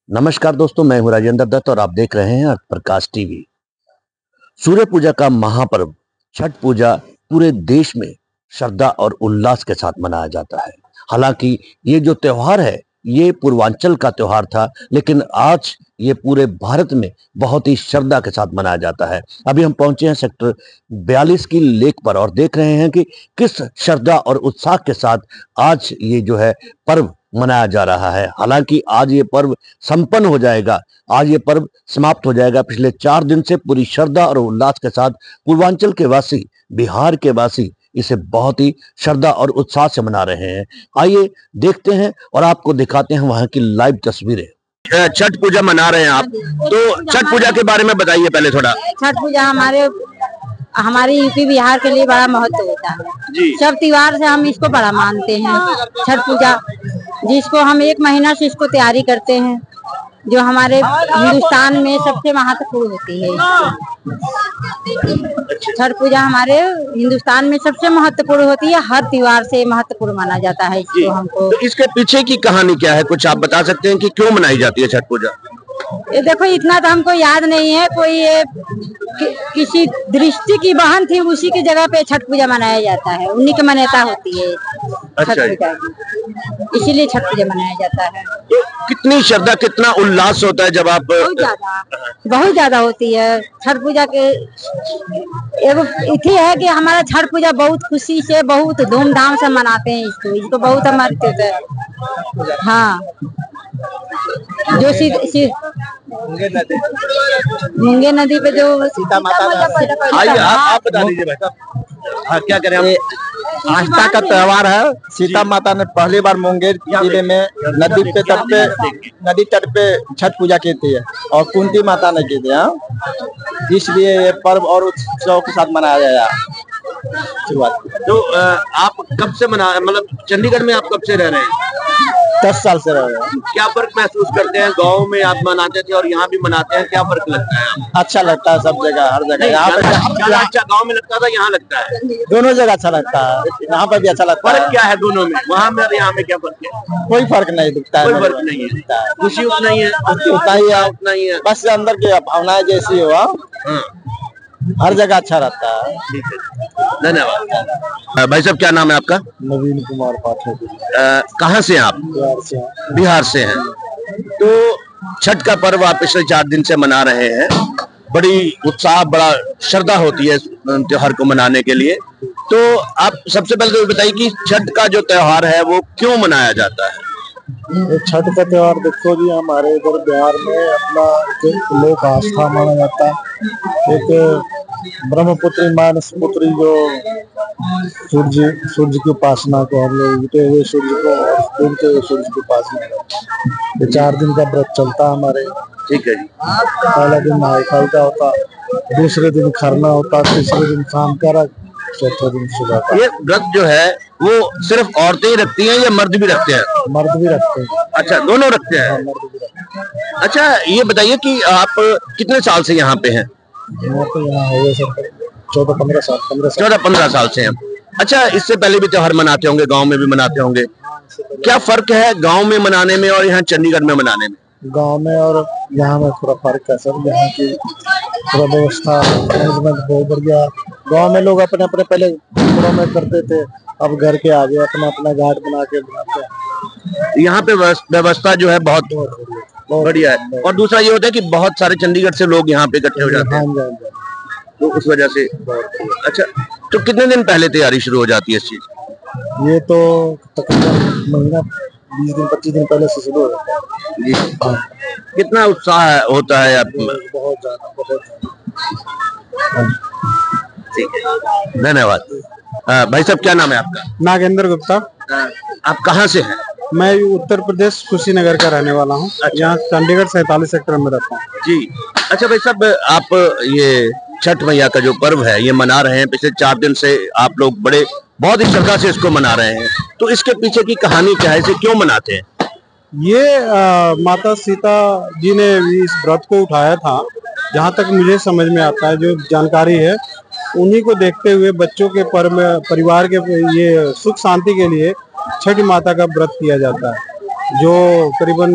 नमस्कार दोस्तों, मैं हूं राजेंद्र दत्त और आप देख रहे हैं प्रकाश टीवी। सूर्य पूजा का महापर्व छठ पूजा पूरे देश में श्रद्धा और उल्लास के साथ मनाया जाता है। हालांकि ये जो त्योहार है ये पूर्वांचल का त्योहार था, लेकिन आज ये पूरे भारत में बहुत ही श्रद्धा के साथ मनाया जाता है। अभी हम पहुंचे हैं सेक्टर 42 की लेक पर और देख रहे हैं कि किस श्रद्धा और उत्साह के साथ आज ये जो है पर्व मनाया जा रहा है। हालांकि आज ये पर्व संपन्न हो जाएगा, आज ये पर्व समाप्त हो जाएगा। पिछले 4 दिन से पूरी श्रद्धा और उल्लास के साथ पूर्वांचल के वासी, बिहार के वासी इसे बहुत ही श्रद्धा और उत्साह से मना रहे हैं। आइए देखते हैं और आपको दिखाते हैं वहां की लाइव तस्वीरें। छठ पूजा मना रहे हैं आप, तो छठ पूजा के बारे में बताइए पहले थोड़ा। छठ पूजा हमारे यूपी बिहार के लिए बड़ा महत्व होता है जी। सब त्योहार से हम इसको बड़ा मानते हैं। छठ पूजा जिसको हम 1 महीना से इसको तैयारी करते हैं, जो हमारे हिंदुस्तान में सबसे महत्वपूर्ण होती है। छठ पूजा हमारे हिंदुस्तान में सबसे महत्वपूर्ण होती है, हर त्योहार से महत्वपूर्ण माना जाता है इसको। हमको तो इसके पीछे की कहानी क्या है, कुछ आप बता सकते हैं कि क्यों मनाई जाती है छठ पूजा? ये देखो, इतना तो हमको याद नहीं है। कोई किसी दृष्टि की बहन थी, उसी की जगह पे छठ पूजा मनाया जाता है, उन्हीं की मान्यता होती है छठ पूजा की, इसीलिए छठ पूजा मनाया जाता है। तो कितनी श्रद्धा, कितना उल्लास होता है जब आप? बहुत ज्यादा होती है छठ पूजा के। एगो इति है कि हमारा छठ पूजा बहुत खुशी से, बहुत धूमधाम से मनाते हैं इसको बहुत हमारे। हाँ, जो मुंगे नदी पे जो सीता माता, आइए आप बता दीजिए भाई साहब, क्या करें हम? आस्था का त्योहार है। सीता माता ने पहली बार मुंगेर जिले में नदी तट पे छठ पूजा की थी और कुंती माता ने की थी, इसलिए ये पर्व और उत्सव के साथ मनाया गया। शुरुआत तो आप कब से मतलब चंडीगढ़ में आप कब से रह रहे हैं? 10 साल से रह रहे हैं। क्या फर्क महसूस करते हैं? गांव में आप मनाते थे और यहाँ भी मनाते हैं, क्या फर्क लगता है? अच्छा लगता है सब जगह, हर जगह। यहाँ पे अच्छा गांव में लगता था, यहाँ लगता है? दोनों जगह अच्छा लगता है, यहाँ पर भी अच्छा लगता है। फर्क क्या है दोनों में, वहाँ में और यहाँ में क्या फर्क है? कोई फर्क नहीं दिखता है, कोई फर्क नहीं है। खुशी उतना ही है, उतना ही है, बस अंदर की भावनाएं जैसी हो, हर जगह अच्छा रहता है। ठीक है, धन्यवाद। भाई साहब, क्या नाम है आपका? नवीन कुमार पाठक। कहाँ से आप? बिहार से हैं। तो छठ का पर्व आप पिछले 4 दिन से मना रहे हैं, बड़ी उत्साह, बड़ा श्रद्धा होती है त्योहार को मनाने के लिए। तो आप सबसे पहले तो बताइए कि छठ का जो त्योहार है वो क्यों मनाया जाता है? छठ का त्योहार देखो जी, हमारे इधर बिहार में अपना एक लोक आस्था माना जाता है। एक ब्रह्मपुत्री मानस पुत्री जो सूर्य की उपासना को, हम लोग उगते हुए सूर्य को और डूबते हुए सूर्य की उपासना करते हैं। 4 दिन का व्रत चलता है हमारे। ठीक है जी। पहला दिन नहाई खाई का होता, दूसरे दिन खरना होता, तीसरे दिन शाम का रख, चौथे दिन सुबह का। ये व्रत जो है वो सिर्फ औरतें ही रखती हैं या मर्द भी रखते हैं? मर्द भी रखते हैं। अच्छा, दोनों रखते हैं। मर्द भी रखते हैं। अच्छा, ये बताइए कि आप कितने साल से यहाँ पे हैं? यहाँ पे हो गए 14-15 साल। 14-15 साल से हैं। अच्छा, इससे पहले भी त्योहार मनाते होंगे, गांव में भी मनाते होंगे। क्या फर्क है गांव में मनाने में और यहाँ चंडीगढ़ में मनाने में? गांव में और यहाँ में थोड़ा फर्क है सर। यहाँ की थोड़ा व्यवस्था मैनेजमेंट बहुत बढ़िया। गांव में लोग अपने अपने पहले घरों में करते थे, अब घर के आगे अपना अपना घाट बना के बनाते हैं। यहाँ पे व्यवस्था जो है बहुत बढ़िया है। और दूसरा ये होता है कि बहुत सारे चंडीगढ़ से लोग यहाँ पे इकट्ठे हो जाते हैं, तो उस वजह से। अच्छा, तो कितने दिन पहले तैयारी शुरू हो जाती है इस चीज? ये तो तकरीबन महीना 20 दिन 25 दिन पहले से शुरू हो जाता है जी। कितना उत्साह होता है आप? बहुत ज्यादा, बहुत ज्यादा। ठीक है, धन्यवाद। भाई साहब, क्या नाम है आपका? नागेंद्र गुप्ता। आप कहाँ से हैं? मैं उत्तर प्रदेश कुशीनगर का रहने वाला हूँ। यहाँ चंडीगढ़ 47 सेक्टर में रहता हूँ जी। अच्छा भाई साहब, आप ये छठ मैया का जो पर्व है ये मना रहे हैं, पिछले 4 दिन से आप लोग बहुत ही श्रद्धा से इसको मना रहे हैं, तो इसके पीछे की कहानी क्या है, इसे क्यों मनाते हैं? ये माता सीता जी ने इस व्रत को उठाया था, जहाँ तक मुझे समझ में आता है, जो जानकारी है, उन्हीं को देखते हुए बच्चों के परिवार के ये सुख शांति के लिए छठ माता का व्रत किया जाता है, जो करीबन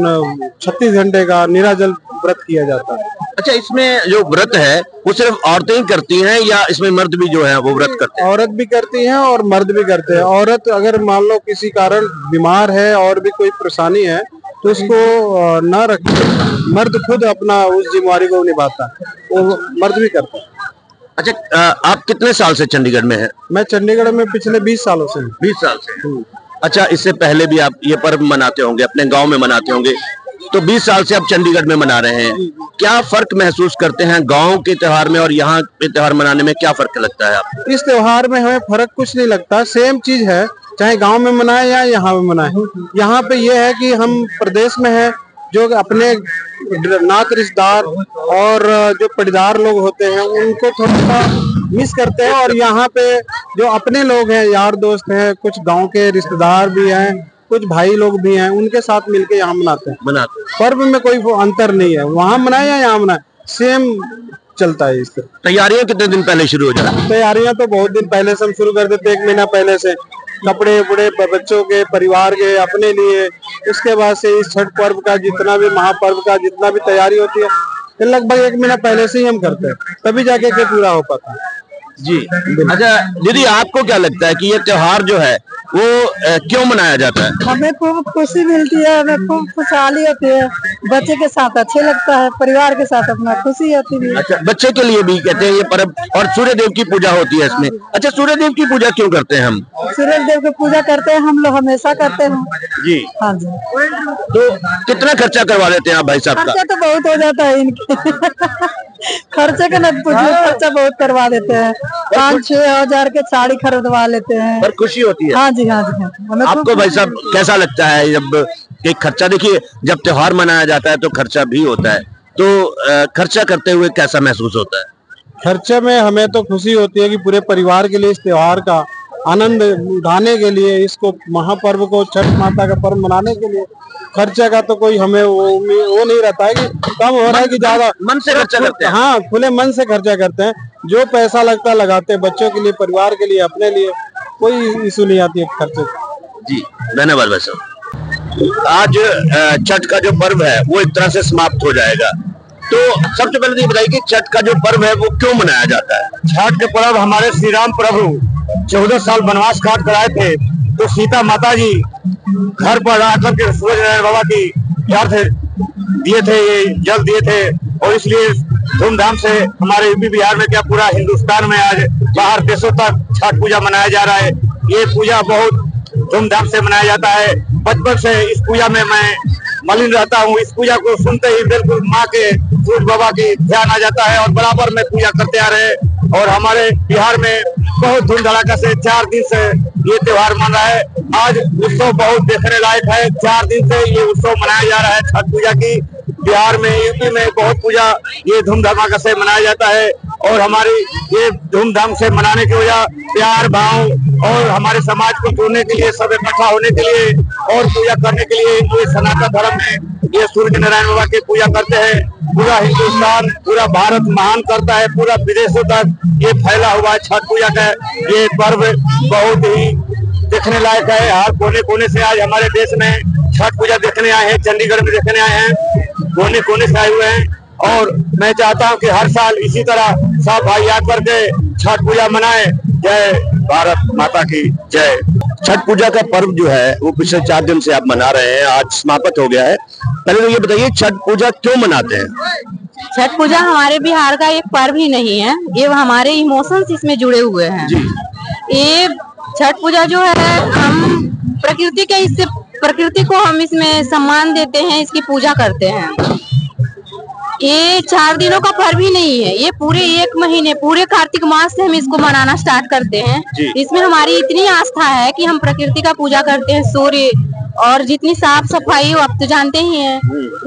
36 घंटे का निराजल व्रत किया जाता है। अच्छा, इसमें जो व्रत है वो सिर्फ औरतें ही करती हैं या इसमें मर्द भी जो है वो व्रत करते हैं? औरत भी करती हैं और मर्द भी करते हैं। औरत अगर मान लो किसी कारण बीमार है और भी कोई परेशानी है तो उसको न रखे, मर्द खुद अपना उस जिम्मेवारी को निभाता है, वो मर्द भी करता है। अच्छा, आप कितने साल से चंडीगढ़ में हैं? मैं चंडीगढ़ में पिछले 20 सालों से हूँ। 20 साल से। अच्छा, इससे पहले भी आप ये पर्व मनाते होंगे, अपने गांव में मनाते होंगे, तो 20 साल से आप चंडीगढ़ में मना रहे हैं। क्या फर्क महसूस करते हैं गांव के त्योहार में और यहाँ पे त्योहार मनाने में? क्या फर्क लगता है आपको? इस त्योहार में हमें फर्क कुछ नहीं लगता, सेम चीज है, चाहे गांव में मनाए या यहाँ में मनाए। यहाँ पे ये है कि हम प्रदेश में हैं, जो अपने नात रिश्तेदार और जो पटीदार लोग होते हैं उनको थोड़ा सा मिस करते हैं, और यहाँ पे जो अपने लोग हैं, यार दोस्त हैं, कुछ गांव के रिश्तेदार भी हैं, कुछ भाई लोग भी हैं, उनके साथ मिलके यहाँ मनाते हैं। पर्व में कोई अंतर नहीं है, वहाँ मनाए या यहाँ मनाए, सेम चलता है। इस तरह तैयारियां कितने दिन पहले शुरू हो जाती है? तैयारियां तो बहुत दिन पहले से हम शुरू कर देते हैं, 1 महीना पहले से। कपड़े उपड़े बच्चों के, परिवार के, अपने लिए। उसके बाद से इस छठ पर्व का जितना भी, महापर्व का जितना भी तैयारी होती है, ये लगभग 1 महीना पहले से ही हम करते हैं, तभी जाके के पूरा हो पाता है। जी। अच्छा दीदी, आपको क्या लगता है कि ये त्योहार जो है वो क्यों मनाया जाता है? हमें खूब खुशी मिलती है, हमें खूब खुशहाली होती है, बच्चे के साथ अच्छे लगता है, परिवार के साथ अपना खुशी होती है। अच्छा, बच्चे के लिए भी कहते हैं ये पर्व, और सूर्य देव की पूजा होती है इसमें। अच्छा, सूर्य देव की पूजा क्यों करते हैं हम? सूर्य देव की पूजा करते हैं हम लोग, हमेशा करते हैं जी। हाँ जी। तो कितना खर्चा करवा लेते हैं आप भाई साहब का? खर्चा तो बहुत हो जाता है इनके खर्चे का न पूछिए, खर्चा बहुत करवा देते हैं, 5-6 हजार के साड़ी खरीदवा लेते हैं। पर खुशी होती है। हाँ जी, हाँ जी, हाँ। आपको भाई साहब कैसा लगता है जब एक खर्चा, देखिए जब त्योहार मनाया जाता है तो खर्चा भी होता है, तो खर्चा करते हुए कैसा महसूस होता है? खर्चे में हमें तो खुशी होती है कि पूरे परिवार के लिए इस त्योहार का आनंद उठाने के लिए, इसको महापर्व को, छठ माता का पर्व मनाने के लिए खर्चे का तो कोई हमें वो नहीं रहता है कि कम हो रहा है कि ज्यादा। मन से खर्चा करते हैं। हाँ, खुले मन से खर्चा करते हैं, जो पैसा लगता है लगाते हैं, बच्चों के लिए, परिवार के लिए, अपने लिए, कोई इशू नहीं आती है खर्चे। जी, धन्यवाद भाई साहब। आज छठ का जो पर्व है वो एक तरह से समाप्त हो जाएगा, तो सबसे पहले ये बताइए कि छठ का जो पर्व है वो क्यों मनाया जाता है? छठ के पर्व हमारे श्री राम प्रभु 14 साल वनवास काट कर आए थे, तो सीता माता जी घर पर आकर के सूरज नारायण बाबा की याद दिए थे, ये जल दिए थे, और इसलिए धूमधाम से हमारे यूपी बिहार में क्या पूरा हिंदुस्तान में आज बाहर देशों तक छठ पूजा मनाया जा रहा है। ये पूजा बहुत धूमधाम से मनाया जाता है। बचपन से इस पूजा में मैं मलिन रहता हूँ। इस पूजा को सुनते ही बिल्कुल माँ के, सूरज बाबा की ध्यान आ जाता है, और बराबर में पूजा करते आ रहे। और हमारे बिहार में बहुत धूम धड़ाका से 4 दिन से ये त्योहार मन रहा है। आज उत्सव बहुत देखने लायक है। 4 दिन से ये उत्सव मनाया जा रहा है छठ पूजा की। बिहार में, यूपी में बहुत पूजा ये धूम धमाका से मनाया जाता है, और हमारी ये धूमधाम से मनाने की वजह प्यार भाव और हमारे समाज को जोड़ने के लिए, सब इकट्ठा होने के लिए और पूजा करने के लिए ये सनातन धर्म में ये सूर्य नारायण बाबा की पूजा करते हैं। पूरा हिंदुस्तान, पूरा भारत महान करता है, पूरा विदेशों तक ये फैला हुआ है छठ पूजा का। ये पर्व बहुत ही देखने लायक है। हर कोने कोने से आज हमारे देश में छठ पूजा देखने आए हैं, चंडीगढ़ में देखने आए हैं, कोने कोने से आए हुए हैं। और मैं चाहता हूं कि हर साल इसी तरह सब भाई याद करके छठ पूजा मनाए। जय भारत माता की जय। छठ पूजा का पर्व जो है वो पिछले 4 दिन से आप मना रहे हैं, आज समाप्त हो गया है। पहले तो ये बताइए छठ पूजा क्यों मनाते हैं? छठ पूजा हमारे बिहार का एक पर्व ही नहीं है, ये हमारे इमोशंस इसमें जुड़े हुए हैं। ये छठ पूजा जो है, हम प्रकृति के, इससे प्रकृति को हम इसमें सम्मान देते हैं, इसकी पूजा करते हैं। ये 4 दिनों का पर्व ही नहीं है, ये पूरे 1 महीने, पूरे कार्तिक मास से हम इसको मनाना स्टार्ट करते हैं। इसमें हमारी इतनी आस्था है कि हम प्रकृति का पूजा करते हैं, सूर्य और जितनी साफ सफाई हो आप तो जानते ही हैं।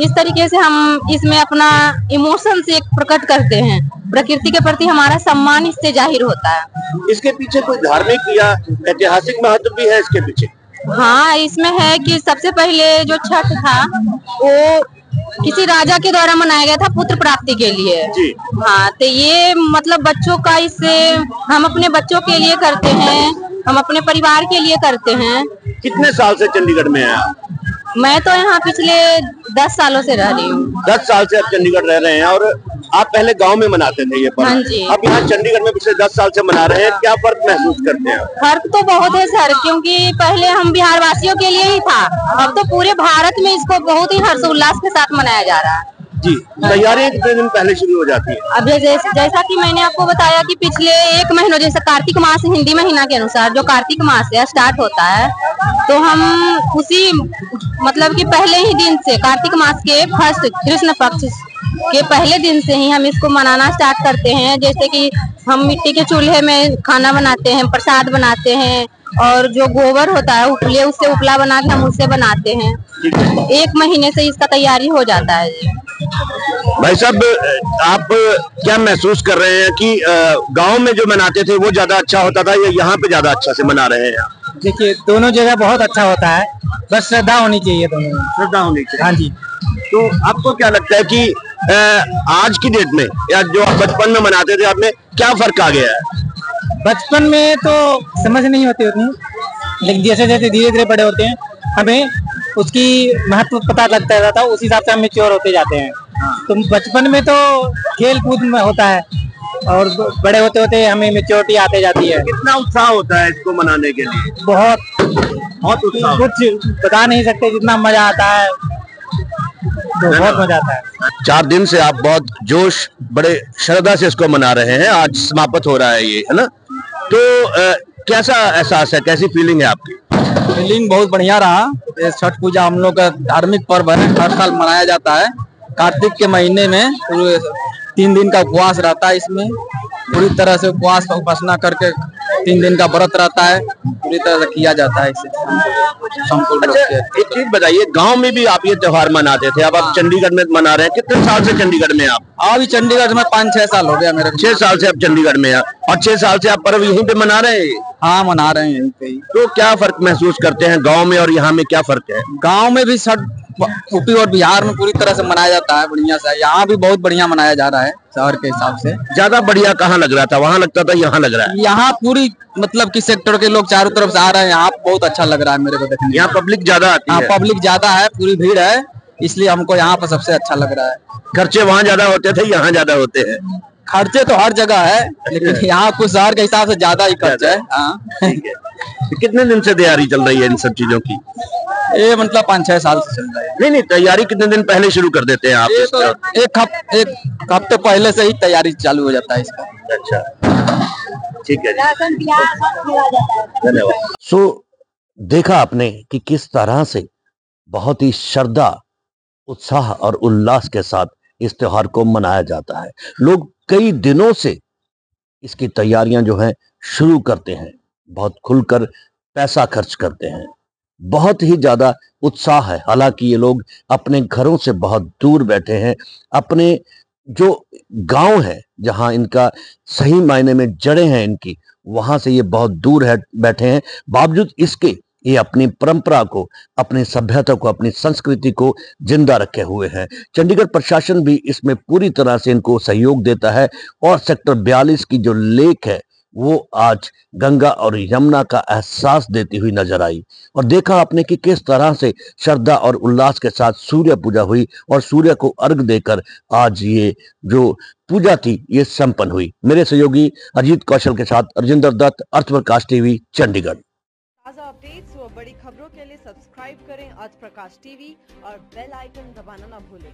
इस तरीके से हम इसमें अपना इमोशन से प्रकट करते हैं, प्रकृति के प्रति हमारा सम्मान इससे जाहिर होता है। इसके पीछे कोई धार्मिक या ऐतिहासिक महत्व भी है इसके पीछे? हाँ, इसमें है कि सबसे पहले जो छठ था वो किसी राजा के द्वारा मनाया गया था पुत्र प्राप्ति के लिए। हाँ, तो ये मतलब बच्चों का, इससे हम अपने बच्चों के लिए करते हैं, हम अपने परिवार के लिए करते हैं। कितने साल से चंडीगढ़ में हैं? मैं तो यहाँ पिछले 10 सालों से रह रही हूँ। 10 साल से आप चंडीगढ़ रह रहे हैं और आप पहले गांव में मनाते थे ये पर्व। हाँ जी। अब यहाँ चंडीगढ़ में पिछले 10 साल से मना रहे हैं, क्या फर्क महसूस करते हैं? फर्क तो बहुत है सर, क्योंकि पहले हम बिहार वासियों के लिए ही था, अब तो पूरे भारत में इसको बहुत ही हर्षोल्लास के साथ मनाया जा रहा है। जी, तैयारियां कितने दिन पहले शुरू हो जाती है? अब जैसा कि मैंने आपको बताया कि पिछले 1 महीनों, जैसे कार्तिक मास हिंदी महीना के अनुसार जो कार्तिक मास से स्टार्ट होता है, तो हम उसी मतलब कि पहले ही दिन से, कार्तिक मास के फर्स्ट कृष्ण पक्ष के पहले दिन से ही हम इसको मनाना स्टार्ट करते हैं। जैसे कि हम मिट्टी के चूल्हे में खाना बनाते हैं, प्रसाद बनाते हैं, और जो गोबर होता है उपले, उससे उपला बना के हम उससे बनाते हैं। 1 महीने से इसका तैयारी हो जाता है जी। भाई साहब, आप क्या महसूस कर रहे हैं कि गांव में जो मनाते थे वो ज्यादा अच्छा होता था या यहाँ पे ज्यादा अच्छा से मना रहे हैं? देखिए, दोनों जगह बहुत अच्छा होता है, बस श्रद्धा होनी चाहिए, दोनों में श्रद्धा होनी चाहिए। हाँ जी। तो आपको क्या लगता है कि आज की डेट में या जो आप बचपन में मनाते थे, आप में क्या फर्क आ गया है? बचपन में तो समझ नहीं होती उतनी, लेकिन जैसे जैसे धीरे धीरे बड़े होते हैं हमें उसकी महत्व पता लगता रहता है, उस हिसाब से हम मैच्योर होते जाते हैं। तो बचपन में तो खेल कूद में होता है और बड़े होते होते हमें मैच्योरिटी आते जाती है। कितना उत्साह होता है इसको मनाने के लिए? बहुत उत्साह, कुछ बता नहीं सकते, जितना मजा आता है, तो बहुत मजा आता है। 4 दिन से आप बहुत जोश, बड़े श्रद्धा से इसको मना रहे हैं, आज समाप्त हो रहा है ये, है ना? तो कैसा एहसास है, कैसी फीलिंग है आपकी? फीलिंग बहुत बढ़िया रहा। ये छठ पूजा हम लोग का धार्मिक पर्व है, हर साल मनाया जाता है। कार्तिक के महीने में 3 दिन का उपवास रहता है, इसमें पूरी तरह से उपवास उपासना करके 3 दिन का व्रत रहता है, पूरी तरह से किया जाता है इसे संपूर्ण। अच्छा, एक चीज बताइए, गांव में भी आप ये त्योहार मनाते थे, अब आप चंडीगढ़ में मना रहे हैं, कितने साल से चंडीगढ़ में आप? अभी चंडीगढ़ में 5-6 साल हो गया मेरे। 6 साल से आप चंडीगढ़ में हैं और 6 साल से आप पर्व यहीं पे मना रहे हैं? हाँ, मना रहे हैं यहीं पे ही। तो क्या फर्क महसूस करते हैं गांव में और यहाँ में, क्या फर्क है? गांव में भी छठ यूपी और बिहार में पूरी तरह से मनाया जाता है बढ़िया से, यहाँ भी बहुत बढ़िया मनाया जा रहा है शहर के हिसाब से। ज्यादा बढ़िया कहाँ लग रहा था? वहाँ लगता था, यहाँ लग रहा है? यहाँ पूरी मतलब कि सेक्टर के लोग चारों तरफ से आ रहे हैं, यहाँ बहुत अच्छा लग रहा है मेरे को देखने। यहाँ पब्लिक ज्यादा आती है? पब्लिक ज्यादा है, पूरी भीड़ है, इसलिए हमको यहाँ पर सबसे अच्छा लग रहा है। खर्चे वहाँ ज्यादा होते थे, यहाँ ज्यादा होते हैं? खर्चे तो हर जगह है, लेकिन यहाँ कुछ शहर के हिसाब से ज्यादा ही खर्च है। हाँ, ठीक है। कितने दिन से तैयारी चल रही है इन सब चीजों की? ये मतलब 5-6 साल से चल रहा है। नहीं नहीं, तैयारी कितने दिन पहले शुरू कर देते हैं आप? तो एक हफ्ते पहले से ही तैयारी चालू हो जाता है इसका। अच्छा, ठीक है, धन्यवाद। सो देखा आपने कि किस तरह से बहुत ही श्रद्धा, उत्साह और उल्लास के साथ इस त्योहार को मनाया जाता है। लोग कई दिनों से इसकी तैयारियां जो हैं शुरू करते हैं, बहुत खुलकर पैसा खर्च करते हैं, बहुत ही ज्यादा उत्साह है। हालांकि ये लोग अपने घरों से बहुत दूर बैठे हैं, अपने जो गांव है जहां इनका सही मायने में जड़ें हैं इनकी, वहां से ये बहुत दूर है बैठे हैं। बावजूद इसके ये अपनी परंपरा को, अपनी सभ्यता को, अपनी संस्कृति को जिंदा रखे हुए हैं। चंडीगढ़ प्रशासन भी इसमें पूरी तरह से इनको सहयोग देता है और सेक्टर 42 की जो लेक है वो आज गंगा और यमुना का एहसास देती हुई नजर आई। और देखा आपने कि किस तरह से श्रद्धा और उल्लास के साथ सूर्य पूजा हुई और सूर्य को अर्घ देकर आज ये जो पूजा थी ये संपन्न हुई। मेरे सहयोगी अजीत कौशल के साथ अर्जिंदर दत्त, अर्थ प्रकाश टीवी, चंडीगढ़। ताज़ा अपडेट्स व बड़ी खबरों के लिए सब्सक्राइब करें आज प्रकाश टीवी और बेल आइकन दबाना ना भूलें।